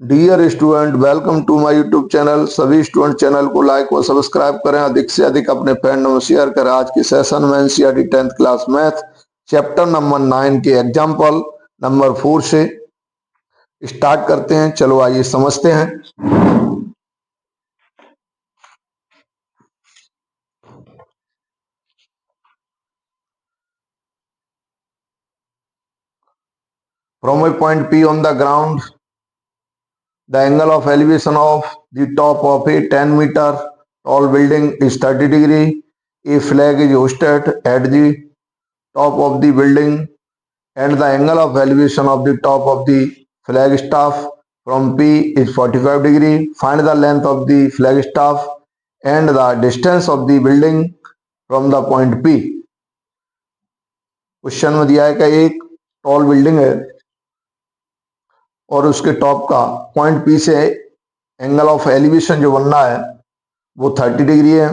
Dear student, welcome to my YouTube channel. सभी student channel को like व subscribe करें, अधिक से अधिक अपने फ्रेंड में शेयर करें। आज की सेशन में NCERT 10th class math chapter number 9 के एग्जाम्पल नंबर 4 से स्टार्ट करते हैं। चलो आइए समझते हैं। From a point P on the ground, the angle of elevation of the top of a 10-meter tall building is 30 degree. A flag is hoisted at the top of the building and the angle of elevation of the top of the flagstaff from P is 45 degree. Find the length of the flagstaff and the distance of the building from the point P. Question में दिया है कि एक tall building है और उसके top का point P से एंगल ऑफ एलिवेशन जो बनना है वो 30 डिग्री है।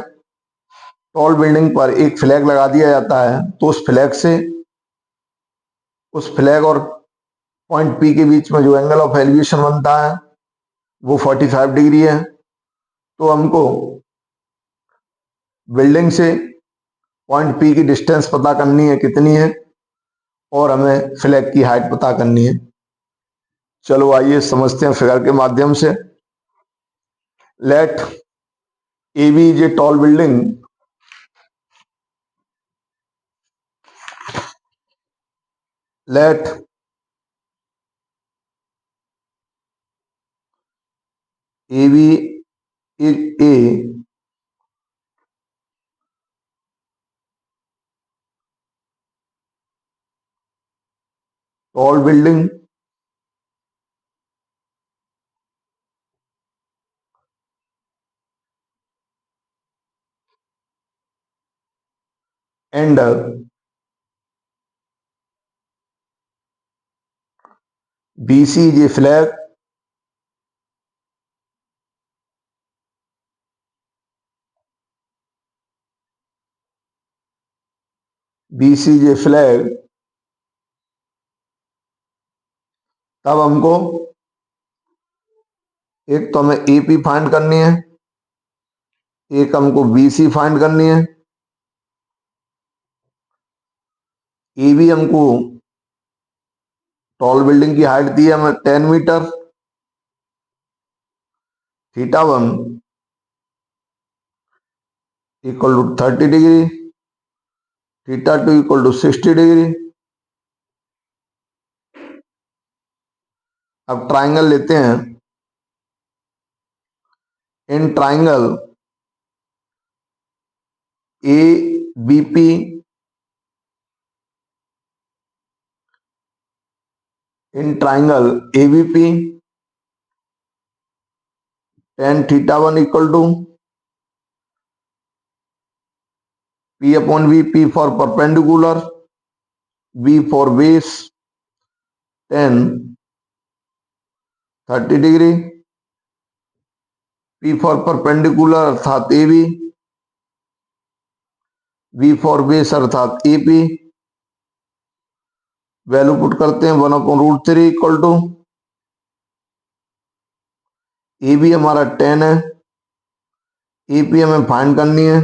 टॉल बिल्डिंग पर एक फ्लैग लगा दिया जाता है, तो उस फ्लैग और पॉइंट P के बीच में जो एंगल ऑफ एलिवेशन बनता है वो 45 डिग्री है। तो हमको बिल्डिंग से पॉइंट P की डिस्टेंस पता करनी है कितनी है, और हमें फ्लैग की हाइट पता करनी है। चलो आइए समझते हैं फिगर के माध्यम से। Let A B is a tall building let A B is a tall building and BC is a flag BC is a flag। तब हमको एक तो हमें AP फाइंड करनी है, एक हमको BC फाइंड करनी है। AB हमको टॉल बिल्डिंग की हाइट दी है हमें 10 मीटर। θ1 equal to 30 degree, θ2 equal to 60 degree. अब ट्राइंगल लेते हैं। In triangle A B P in triangle A B P tan θ1 equal to P upon V, P for perpendicular, V for base, tan 30 degree, P for perpendicular अर्थात A B, V for base अर्थात A P. Value put करते हैं 1/√3 equal to A B हमारा 10 है, A P हमें find करनी है।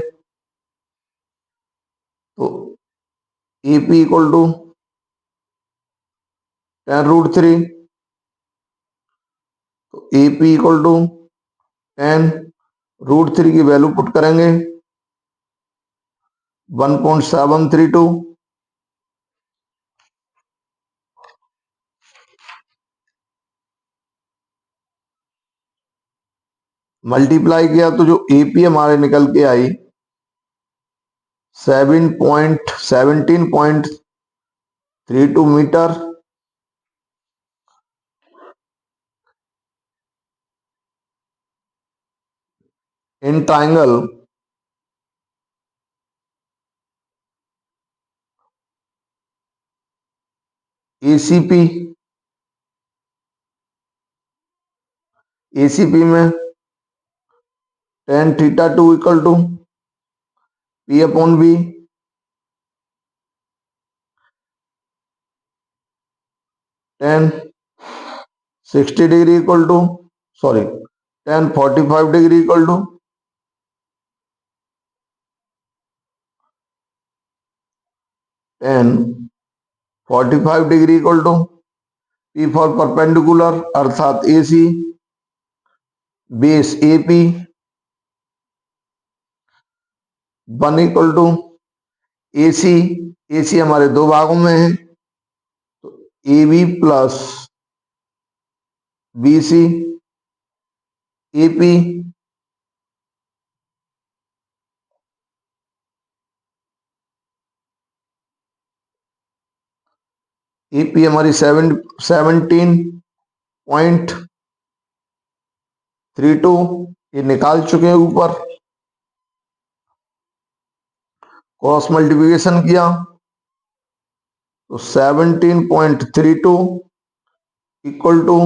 तो ए पी इक्वल टू 10√3, तो ए पी इक्वल टू 10√3 की वैल्यू पुट करेंगे 1.732। मल्टीप्लाई किया तो जो एपी हमारे निकल के आई 17.32 मीटर। इन ट्राइंगल एसीपी में tan θ2 equal to P upon V, tan 60 degree equal to, sorry, tan 45 degree equal to tan 45 degree equal to P for perpendicular अर्थात AC base AP 1 equal to AC, AC हमारे दो भागों में है तो AB plus BC AP AP हमारी 17.32 ये निकाल चुके हैं ऊपर, क्रॉस मल्टीप्लिकेशन किया तो 17.32 equal to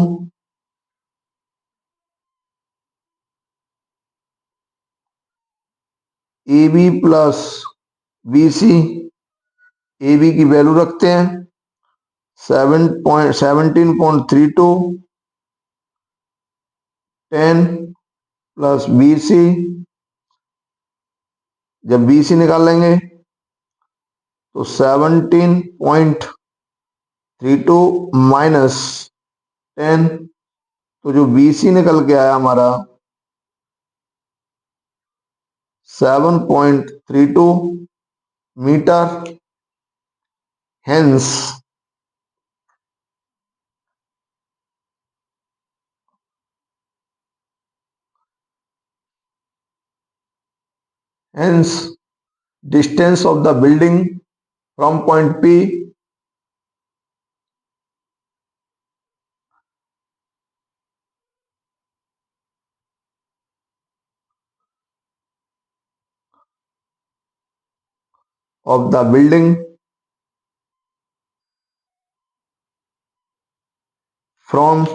AB plus BC। AB की वैल्यू रखते हैं 17.32 10 प्लस BC, जब BC निकाल लेंगे तो 17.32 माइनस 10, तो जो BC निकल के आया हमारा 7.32 meter. Hence hence distance of the building from point P of the building from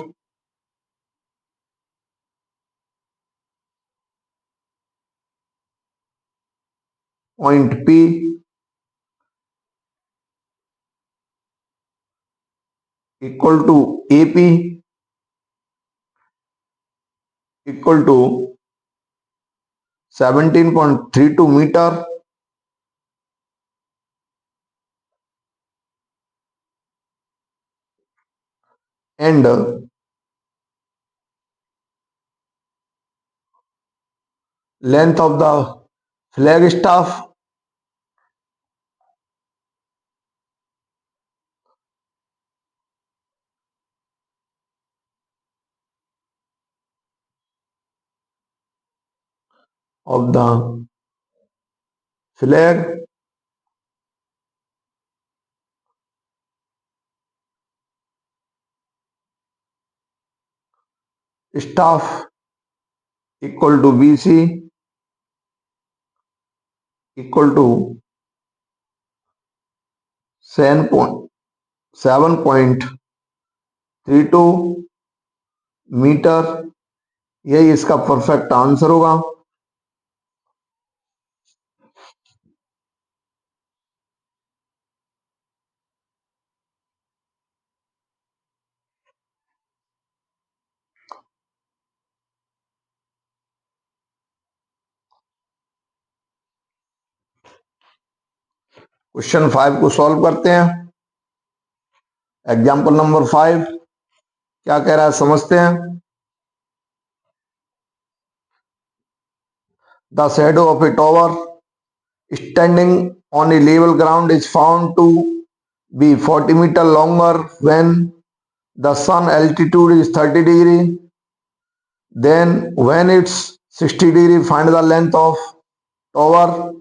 point P equal to AP equal to 17.32 meter and length of the flag staff of the flag staff equal to BC equal to 7.32 meter. यही इसका perfect answer होगा। Question 5 को solve करते हैं। Example number 5 क्या कह रहा है समझते हैं। The shadow of A tower standing on a level ground is found to be 40 meter longer when the sun altitude is 30 degree. Then when it's 60 degree, find the length of tower.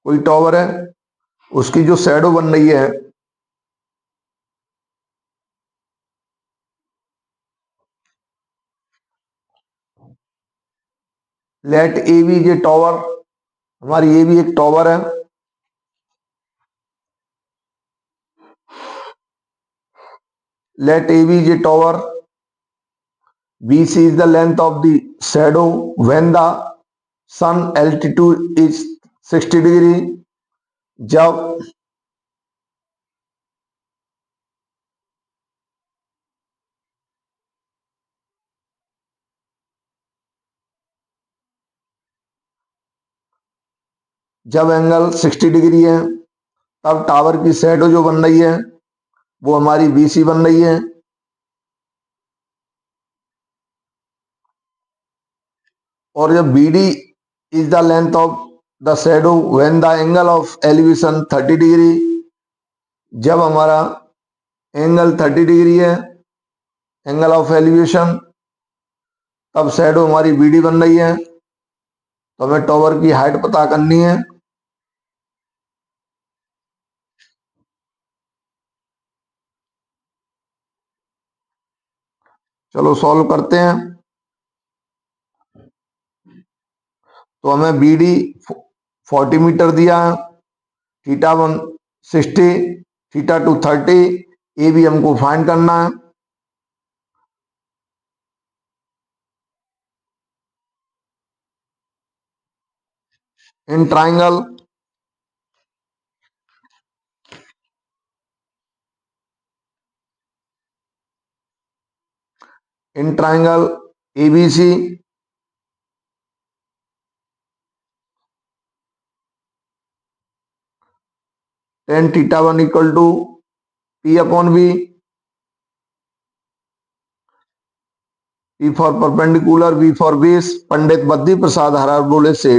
कोई tower है, उसकी जो shadow बन रही है let A B ये tower, हमारी A B एक टॉवर है। लेट ए बी ये tower, BC is the length of the shadow when the sun altitude is 60 degree. जब जब एंगल 60 डिग्री है तब टावर की शैडो जो बन रही है वो हमारी बीसी बन रही है। और जब BD is the length of the shadow when the angle of elevation 30 degree, जब हमारा एंगल 30 डिग्री है एंगल ऑफ एलिवेशन, तब शैडो हमारी BD बन रही है। तो हमें टॉवर की हाइट पता करनी है। चलो सॉल्व करते हैं। तो हमें BD 40 मीटर दिया, θ1 60, θ2 30, AB हमको फाइंड करना है। In triangle ABC, tan θ1 equal to P/V, P for perpendicular, V for base. Pandit Badri Prasad Harabole से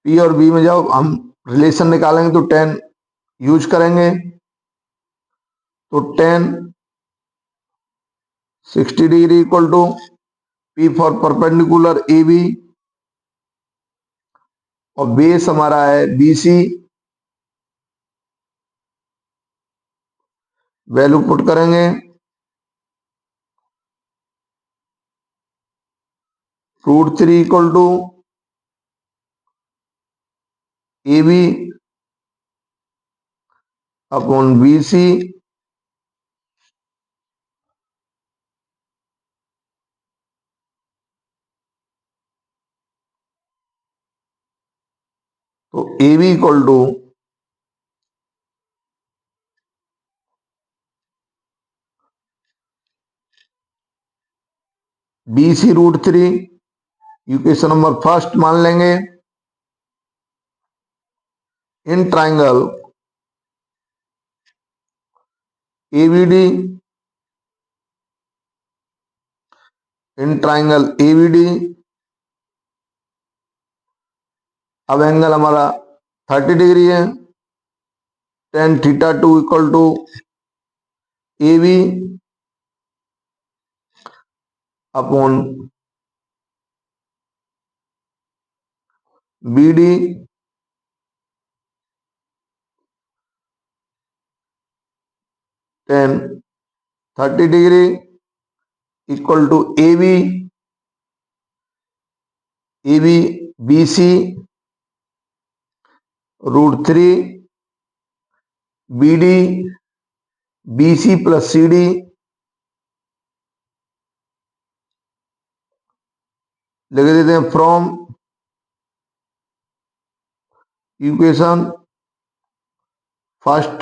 P और B में जब हम रिलेशन निकालेंगे तो tan यूज करेंगे। तो tan 60 degree equal to P for perpendicular AB और बेस हमारा है BC। वैल्यू पुट करेंगे, √3 equal to AB upon BC। तो AB equal to BC √3, equation number first मान लेंगे। In triangle ABD, in triangle ABD, अब एंगल हमारा 30 degree है। tan θ2 equal to AB upon BD। tan 30 degree equal to AB BC √3 BD BC plus CD। लिख देते हैं from equation first.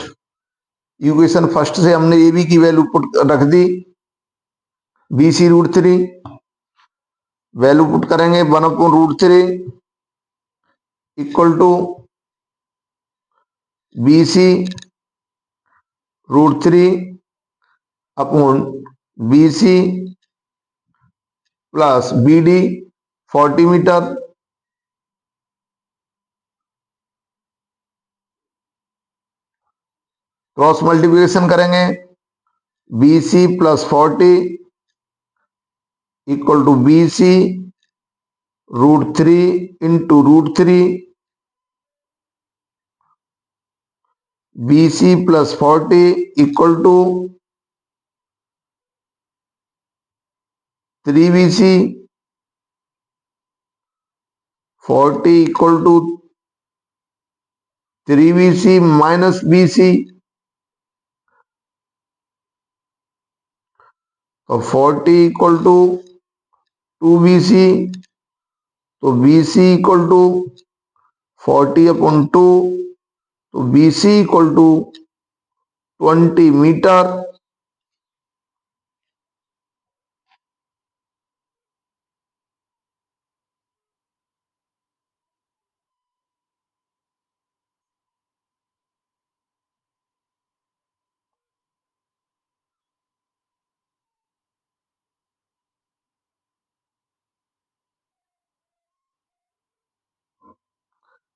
Equation first से हमने AB की वैल्यू पुट रख दी, BC √3। वैल्यू पुट करेंगे 1/√3 equal to BC √3 upon BC plus BD 40 meter. Cross multiplication करेंगे, BC plus 40 equal to BC √3 into √3, BC plus 40 equal to 3BC, 40 equal to 3BC minus BC। तो 40 equal to 2BC तो BC equal to 40/2, तो BC equal to 20 meter.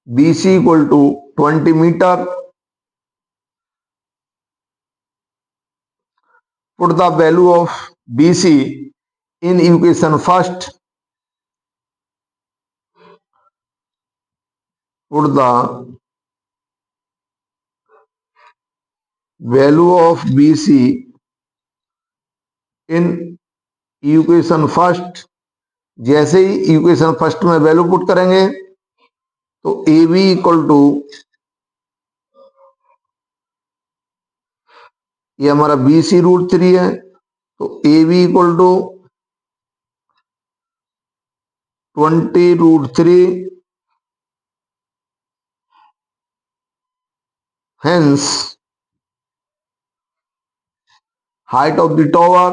BC equal to 20 meter. Put the value of BC in equation first. Put the value of BC in equation first. जैसे ही equation first में value put करेंगे तो A B equal to, ये हमारा BC√3 है, तो A B equal to 20√3, hence height of the tower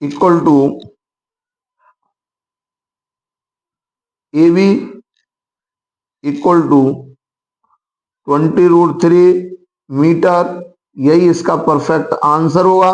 equal to AB equal to 20√3 meter. यही इसका परफेक्ट आंसर होगा।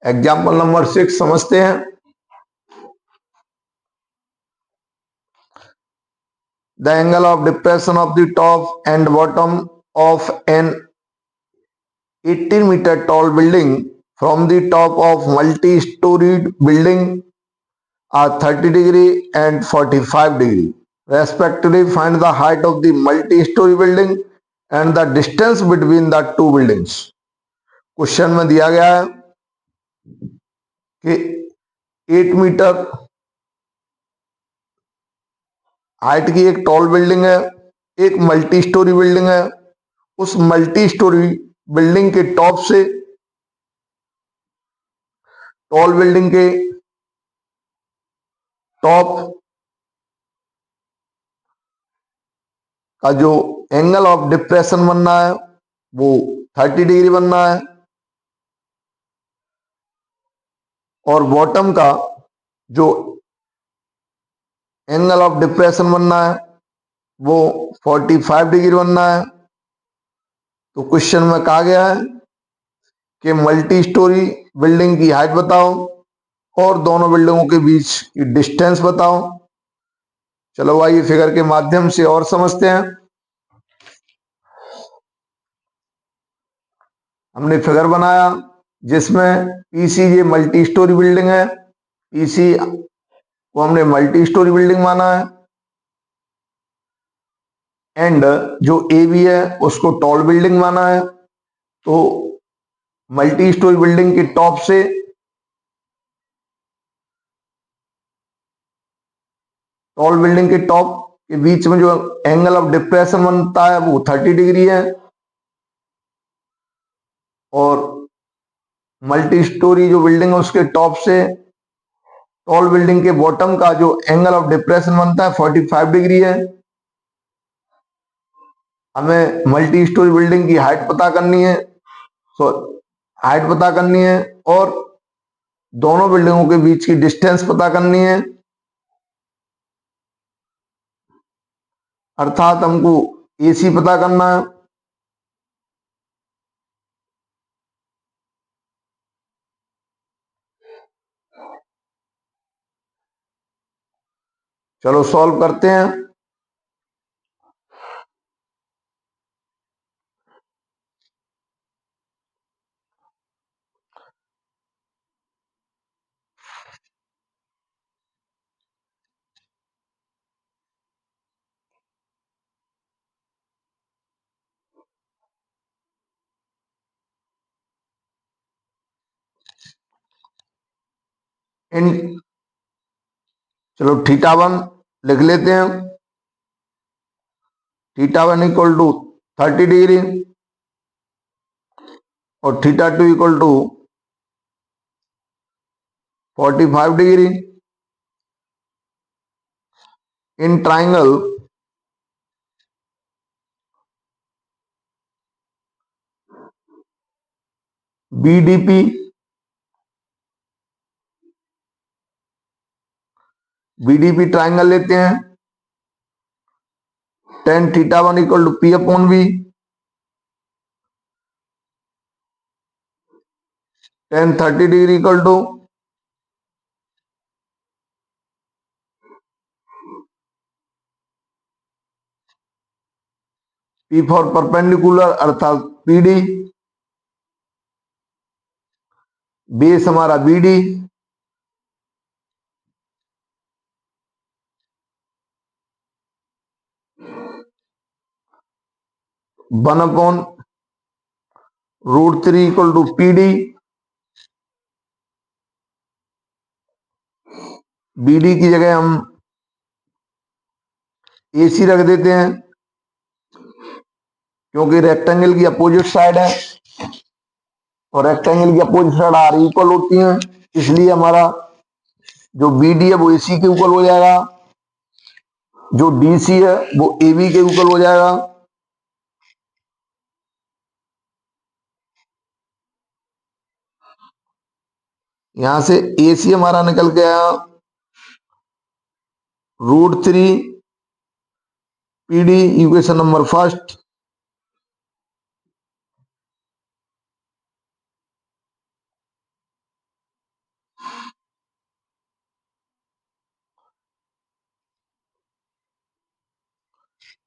एग्जाम्पल नंबर 6 समझते हैं। The angle of depression of the top and bottom of an 18 meter tall building from the top of multi storied building are 30 degree and 45 degree respectively. Find the height of the multi-story building and the distance between the two buildings. Question में दिया गया है कि 8 metre height की एक tall building है, एक multi storey building है। उस मल्टी स्टोरी बिल्डिंग के टॉप से टॉल बिल्डिंग के टॉप का जो एंगल ऑफ डिप्रेशन बनना है वो 30 डिग्री बनना है, और बॉटम का जो एंगल ऑफ डिप्रेशन बनना है वो 45 डिग्री बनना है। तो क्वेश्चन में कहा गया है कि मल्टी स्टोरी बिल्डिंग की हाइट बताओ और दोनों बिल्डिंगों के बीच की डिस्टेंस बताओ। चलो आइए फिगर के माध्यम से और समझते हैं। हमने फिगर बनाया जिसमें पीसी ये मल्टी स्टोरी बिल्डिंग है, पीसी को हमने मल्टी स्टोरी बिल्डिंग माना है, एंड जो ए बी है उसको टॉल बिल्डिंग माना है। तो मल्टी स्टोरी बिल्डिंग के टॉप से टॉल बिल्डिंग के टॉप के बीच में जो एंगल ऑफ डिप्रेशन बनता है वो 30 डिग्री है, और मल्टी स्टोरी जो बिल्डिंग है उसके टॉप से टॉल बिल्डिंग के बॉटम का जो एंगल ऑफ डिप्रेशन बनता है 45 डिग्री है। हमें मल्टी स्टोरी बिल्डिंग की हाइट पता करनी है, हाइट पता करनी है, और दोनों बिल्डिंगों के बीच की डिस्टेंस पता करनी है, अर्थात हमको एसी पता करना है। चलो सॉल्व करते हैं। इन चलो θ1 लिख लेते हैं। θ1 इक्वल टू 30 डिग्री और θ2 equal to 45 degree. In triangle B D P triangle लेते हैं। tan θ1 equal to P upon V, tan 30 degree equal to P for perpendicular अर्थात PD, बेस हमारा BD, one upon √3 equal to PD। BD की जगह हम AC रख देते हैं, क्योंकि रेक्टेंगल की अपोजिट साइड है और रेक्टेंगल की अपोजिट साइड आर इक्वल होती है, इसलिए हमारा जो BD है वो AC के इक्वल हो जाएगा, जो DC है वो AB के इक्वल हो जाएगा। यहां से AC हमारा निकल के आया √3 PD, equation number first.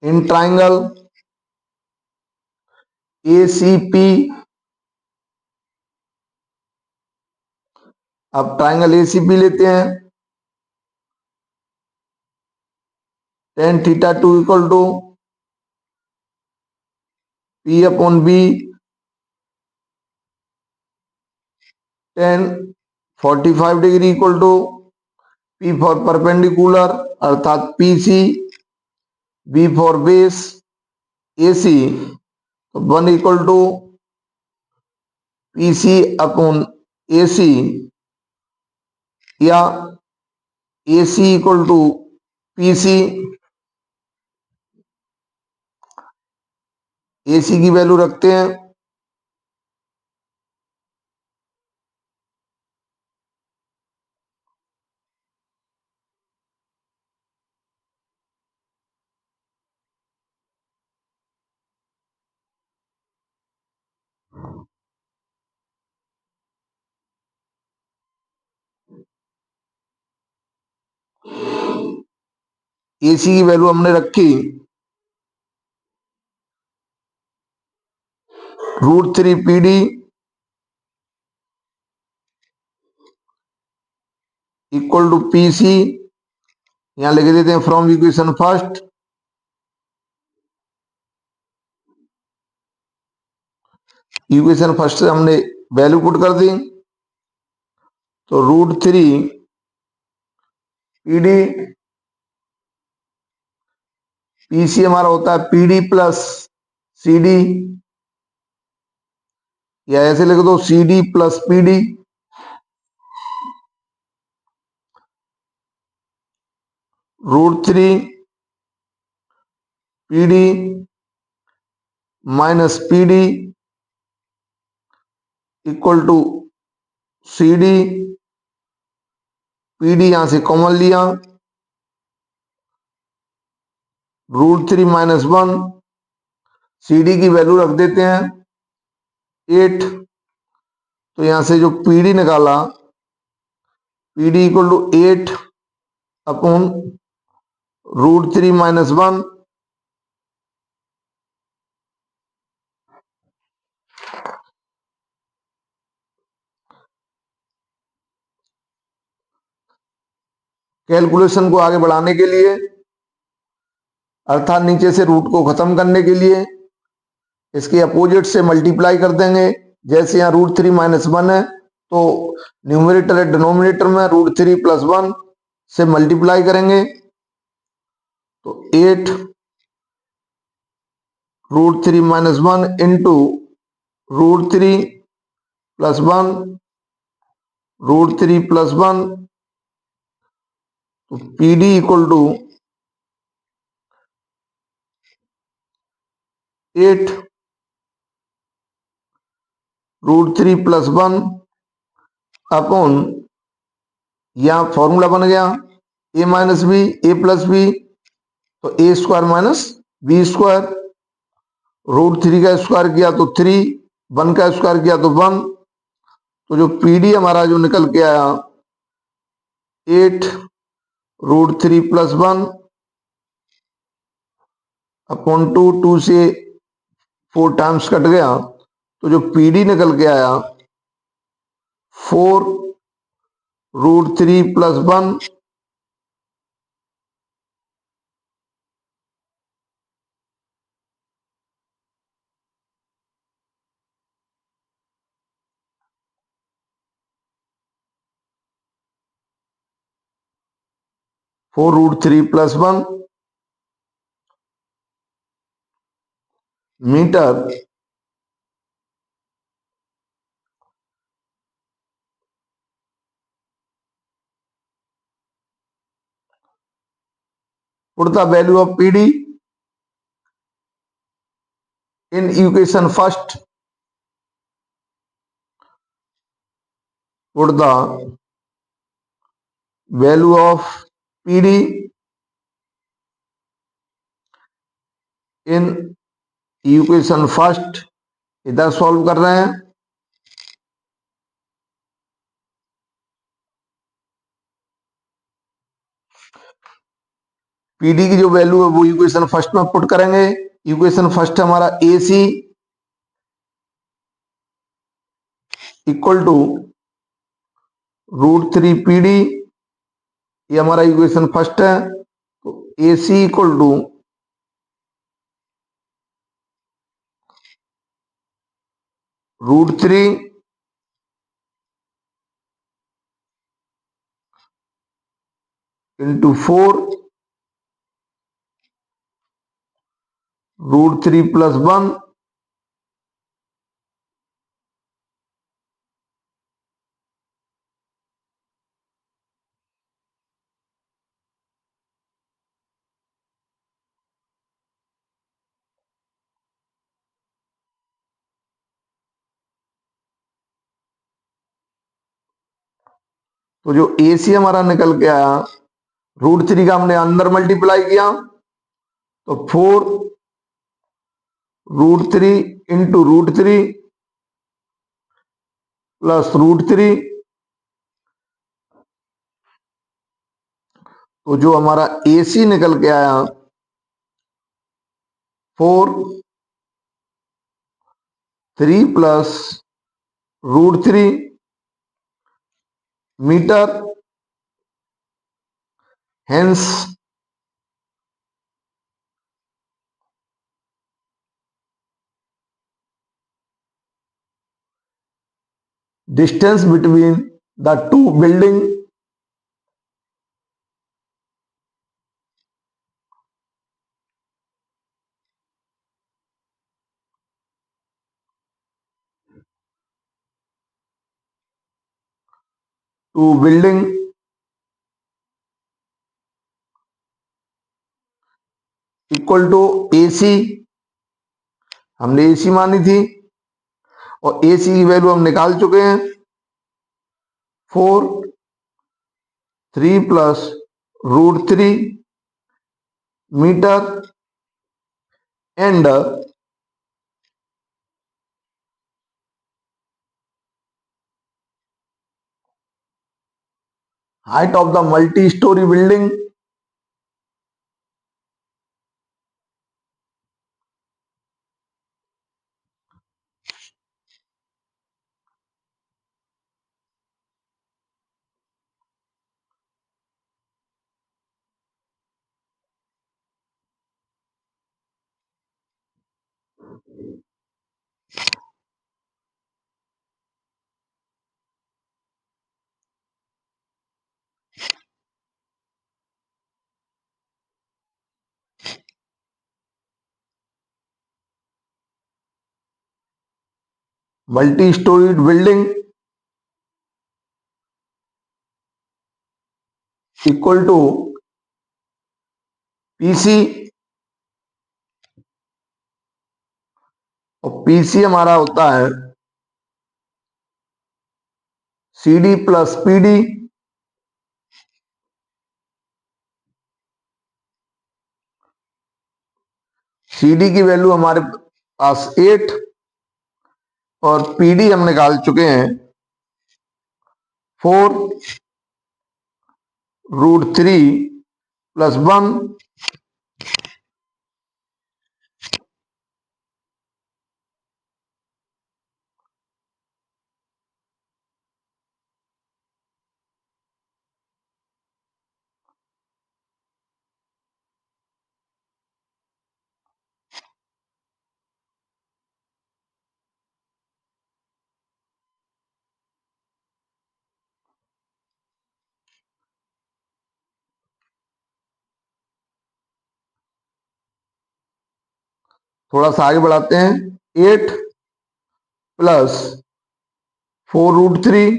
In triangle ACP, अब ट्राइंगल ACP लेते हैं। tan θ2 equal to P upon B, tan 45 degree equal to P for perpendicular अर्थात PC, B for base, AC, तो 1 equal to PC upon AC, या AC equal to PC। AC की value रखते हैं, AC की value हमने रखी √3 PD equal to PC। यहां लिख देते हैं from equation first. Equation first से हमने वैल्यू पुट कर दी, तो √3 PD, PC हमारा होता है PD प्लस CD, या ऐसे लिख दो CD plus PD। √3 PD minus PD equal to CD PD यहां से कॉमन लिया, √3 - 1, CD की वैल्यू रख देते हैं 8। तो यहां से जो PD निकाला, PD = 8 अपॉन √3 - 1। कैलकुलेशन को आगे बढ़ाने के लिए, अर्थात नीचे से रूट को खत्म करने के लिए इसके अपोजिट से मल्टीप्लाई कर देंगे। जैसे यहाँ √3 - 1 है तो न्यूमरेटर और डिनोमिनेटर में √3 + 1 से मल्टीप्लाई करेंगे तो 8 √3 - 1 इंटू √3 + 1 √3 + 1। तो PD = 8 √3 + 1 अपॉन, यहां फॉर्मूला बन गया a - b a + b, तो a² - b²। √3 का स्क्वायर किया तो 3, 1 का स्क्वायर किया तो 1। तो जो PD हमारा जो निकल के आया 8 √3 + 1 अपॉन 2, 2 से 4 टाइम्स कट गया तो जो PD निकल के आया 4 √3 + 1 4 √3 + 1 metre put the value of PD in equation first, put the value of PD in equation first। इधर सॉल्व कर रहे हैं, PD की जो वैल्यू है वो इक्वेशन फर्स्ट में पुट करेंगे। इक्वेशन फर्स्ट हमारा AC इक्वल टू √3 PD, ये हमारा इक्वेशन फर्स्ट है। तो AC इक्वल टू √3 इंटू 4 √3 + 1 तो जो AC हमारा निकल के आया, √3 का हमने अंदर मल्टीप्लाई किया तो 4 √3 इंटू √3 प्लस √3। तो जो हमारा AC निकल के आया 4 3 plus √3 meter. Hence distance between the two building equal to AC। हमने AC मानी थी और AC की वैल्यू हम निकाल चुके हैं 4 3 plus root 3 meter and height of the multi-story building multi-storied building equal to PC और PC हमारा होता है CD प्लस PD CD की वैल्यू हमारे पास 8 और PD हम निकाल चुके हैं 4 रूट 3 प्लस 1 थोड़ा सा आगे बढ़ाते हैं 8 प्लस 4 रूट 3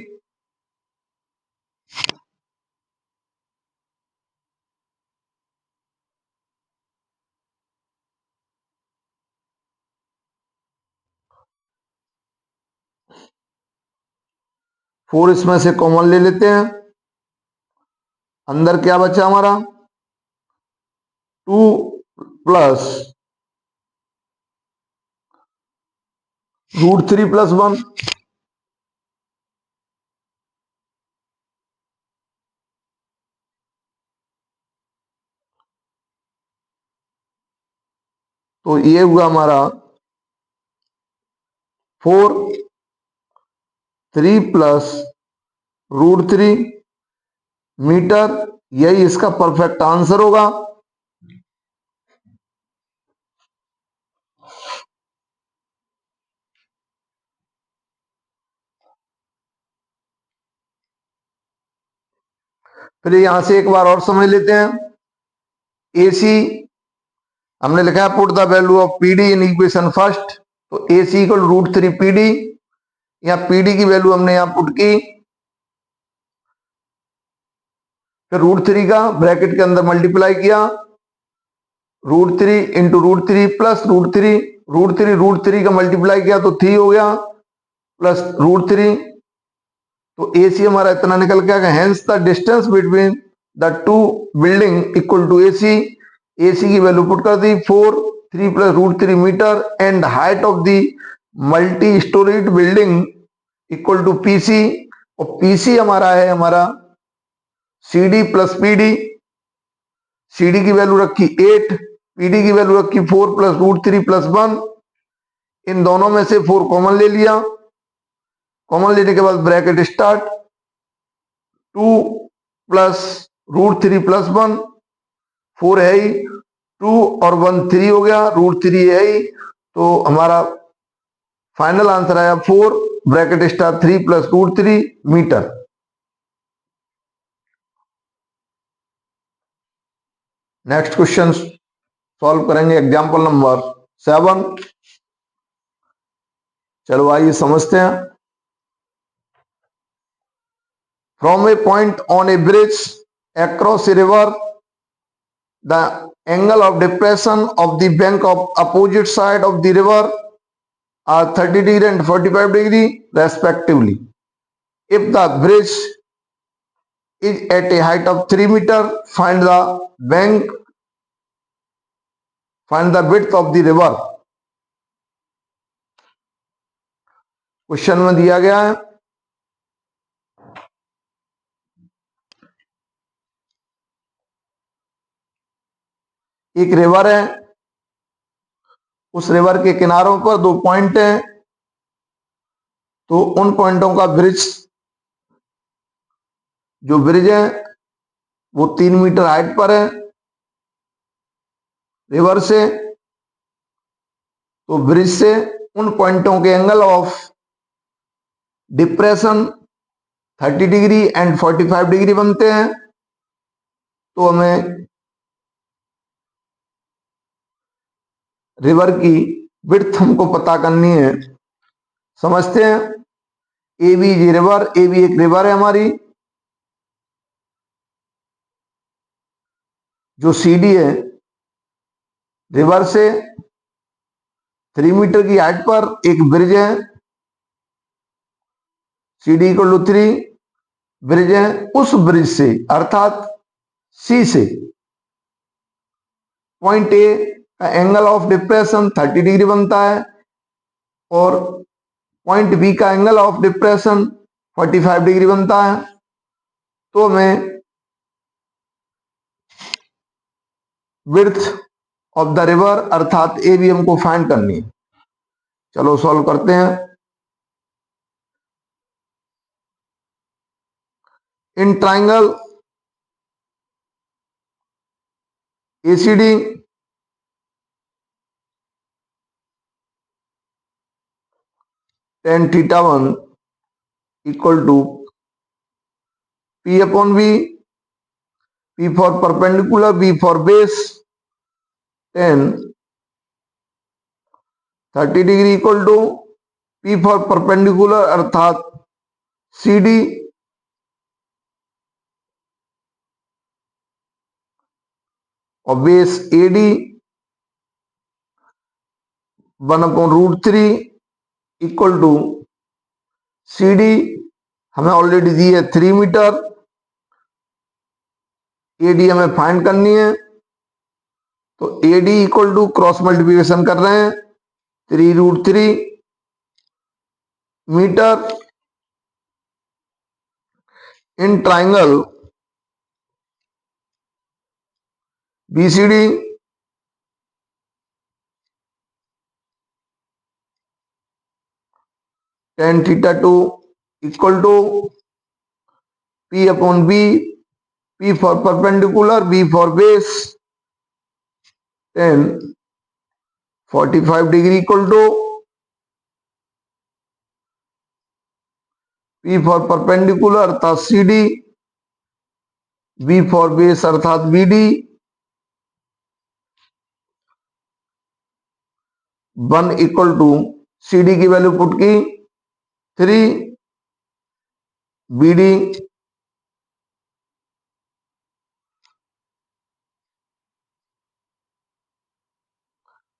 4 इसमें से कॉमन ले लेते हैं अंदर क्या बचा हमारा 2 प्लस रूट 3 प्लस 1 तो ये हुआ हमारा 4 3 प्लस रूट 3 मीटर यही इसका परफेक्ट आंसर होगा। फिर यहां से एक बार और समझ लेते हैं AC हमने लिखा है put the value of PD in equation first तो AC इक्वल रूट 3 PD या PD की वैल्यू हमने यहां पुट की फिर रूट 3 का ब्रैकेट के अंदर मल्टीप्लाई किया root 3 into root 3 plus root 3 का मल्टीप्लाई किया तो 3 हो गया प्लस रूट 3 तो AC हमारा इतना निकल के आ गया hence the distance between the two building equal to AC की वैल्यू पुट कर दी 4 3 plus root 3 meter and height of the multi storied building equal to PC और PC हमारा है हमारा CD प्लस PD CD की वैल्यू रखी 8 PD की वैल्यू रखी 4 प्लस रूट 3 प्लस 1 इन दोनों में से 4 कॉमन ले लिया कॉमन लेने के बाद bracket start 2 plus root 3 plus 1 4 है ही 2 और 1 3 हो गया रूट 3 है ही तो हमारा फाइनल आंसर आया 4 bracket start 3 plus root 3 meter. Next question solve करेंगे एग्जाम्पल नंबर 7। चलो आइए समझते हैं। From a point on a bridge across a river the angle of depression of the bank of opposite side of the river are 30 degree and 45 degree respectively if the bridge is at a height of 3 meter. Find the bank, find the width of the river. Question में दिया गया है एक river है, उस river के किनारों पर दो पॉइंट हैं, तो उन पॉइंटों का ब्रिज, जो ब्रिज है वो 3 मीटर हाइट पर है रिवर से, तो ब्रिज से उन पॉइंटों के angle of depression 30 degree and 45 degree बनते हैं। तो हमें रिवर की विड्थ हमको पता करनी है। समझते हैं, ए बी जी रिवर, ए बी एक रिवर है हमारी, जो सी डी है रिवर से 3 मीटर की हाइट पर एक ब्रिज है, C D equal to 3 bridge है, उस ब्रिज से अर्थात सी से पॉइंट ए का एंगल ऑफ डिप्रेशन 30 डिग्री बनता है और पॉइंट बी का एंगल ऑफ डिप्रेशन 45 डिग्री बनता है। तो हमें विड्थ ऑफ द रिवर अर्थात ए बी हमको फाइंड करनी है। चलो सॉल्व करते हैं। In triangle A C D tan θ1 equal to P upon V, P for perpendicular, V for base, tan 30 degree equal to P for perpendicular अर्थात सी डी और base A D 1/√3 equal to C D हमें already दी है 3 metre, A D हमें find करनी है। तो A D equal to cross multiplication कर रहे हैं 3√3 metre in triangle B C D tan θ2 equal to P upon B, P for perpendicular, B for base, tan 45 degree equal to P for perpendicular अर्थात C D, B for base अर्थात B D, 1 equal to C D की value put की 3, B D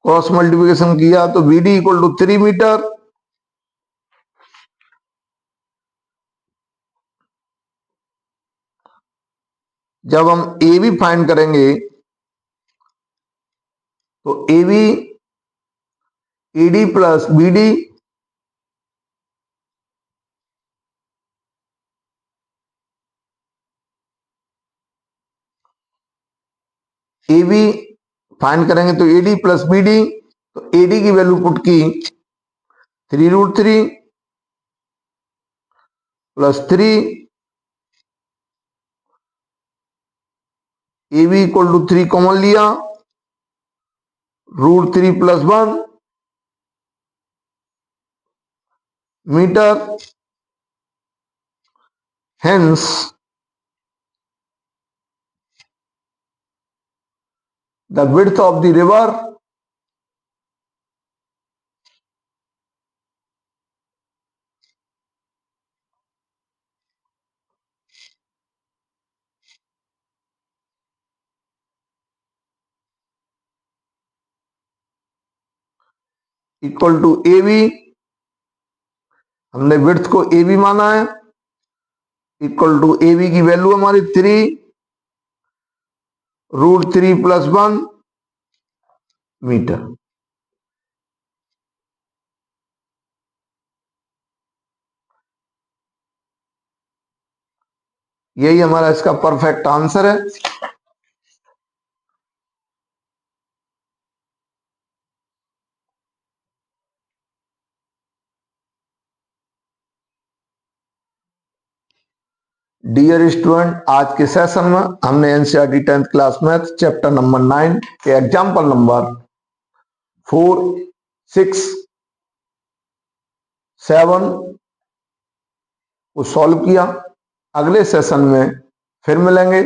cross multiplication किया तो B D equal to 3 metre. जब हम A B find करेंगे तो A B A D plus B D A B find करेंगे तो A D plus B D, तो ए डी की वैल्यू पुट की 3√3 plus 3, A B equal to 3 common लिया, √3 plus 1 meter, hence the width of the river equal to A B, हमने width को A B माना है, इक्वल टू ए बी की value हमारी 3√3 + 1 मीटर। यही हमारा इसका परफेक्ट आंसर है। डियर स्टूडेंट, आज के सेशन में हमने NCERT 10th class math chapter number 9 के एग्जाम्पल नंबर 4, 6, 7 को सॉल्व किया। अगले सेशन में फिर मिलेंगे।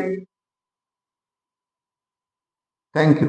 Thank you.